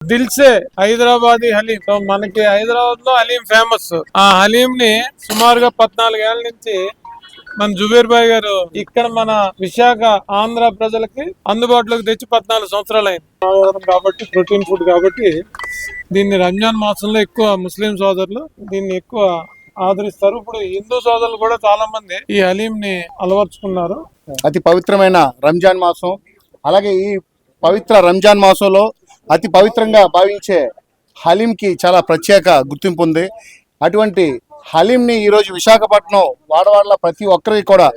దిల్సే Hyderabadi haleem. So మనకి హైదరాబాద్ లో haleem famous. ఆ హలీం ని సుమారుగా 14 ఏళ్ల నుంచి మన జుబేర్ భాయ్ గారు ఇక్కడ మన విశాఖ ఆంధ్ర ప్రజలకి అందుబాటులోకి తెచ్చి 14 సంవత్సరాలు అయింది. కాబట్టి ప్రోటీన్ ఫుడ్ కాబట్టి దీన్ని రంజాన్ మాసంలో ఎక్కువ ముస్లిం సోదరులు దీన్ని ఎక్కువ ఆదరిస్తారు. ఇప్పుడు హిందూ సోదరులు కూడా చాలా మంది ఈ హలీం ని అలవర్చుకున్నారు. అతి పవిత్రమైన రంజాన్ మాసం, అలాగే ఈ పవిత్ర రంజాన్ మాసంలో అతి పవిత్రంగా భావించే హలీంకి చాలా ప్రత్యేక గుర్తింపు ఉంది. అటువంటి హలీంని ఈరోజు విశాఖపట్నం వాడవాడల ప్రతి ఒక్కరికి కూడా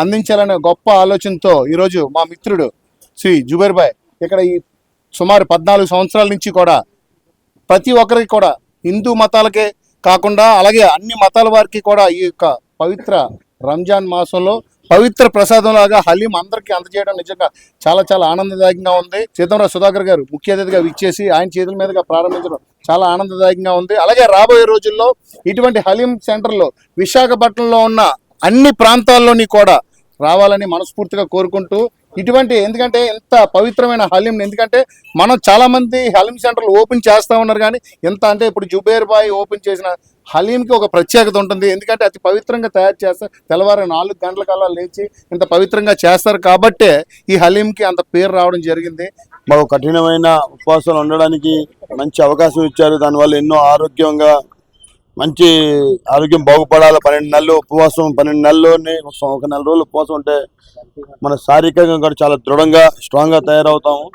అందించాలనే గొప్ప ఆలోచనతో ఈరోజు మా మిత్రుడు శ్రీ జుబేర్ భాయ్ ఇక్కడ ఈ సుమారు 14 సంవత్సరాల నుంచి కూడా ప్రతి ఒక్కరికి కూడా హిందూ మతాలకే కాకుండా అలాగే అన్ని మతాల వారికి కూడా ఈ యొక్క పవిత్ర రంజాన్ మాసంలో పవిత్ర ప్రసాదం లాగా హలీం అందరికీ అందజేయడం నిజంగా చాలా చాలా ఆనందదాయకంగా ఉంది. సీతంరావు సుధాకర్ గారు ముఖ్య అతిథిగా విచ్చేసి ఆయన చేతుల మీదుగా ప్రారంభించడం చాలా ఆనందదాయకంగా ఉంది. అలాగే రాబోయే రోజుల్లో ఇటువంటి హలీం సెంటర్లో విశాఖపట్నంలో ఉన్న అన్ని ప్రాంతాల్లోని కూడా రావాలని మనస్ఫూర్తిగా కోరుకుంటూ ఇటువంటి ఎందుకంటే ఎంత పవిత్రమైన హలీం, ఎందుకంటే మనం చాలా మంది హలీం సెంటర్లు ఓపెన్ చేస్తూ ఉన్నారు కానీ ఎంత అంటే ఇప్పుడు జుబేర్ భాయ్ ఓపెన్ చేసిన హలీంకి ఒక ప్రత్యేకత ఉంటుంది. ఎందుకంటే అతి పవిత్రంగా తయారు చేస్తారు. తెల్లవారు 4 గంటల కల్లా లేచి ఇంత పవిత్రంగా చేస్తారు కాబట్టే ఈ హలీంకి అంత పేరు రావడం జరిగింది. మాకు కఠినమైన ఉపవాసాలు ఉండడానికి మంచి అవకాశం ఇచ్చారు. దానివల్ల ఎన్నో ఆరోగ్యంగా మంచి ఆరోగ్యం బాగుపడాలి. 12 నెలలు ఉపవాసం, 12 నెలల్లోనే ఒక నెల రోజులు ఉపవాసం ఉంటే మన శారీరకంగా కూడా చాలా దృఢంగా స్ట్రాంగ్గా తయారవుతాము.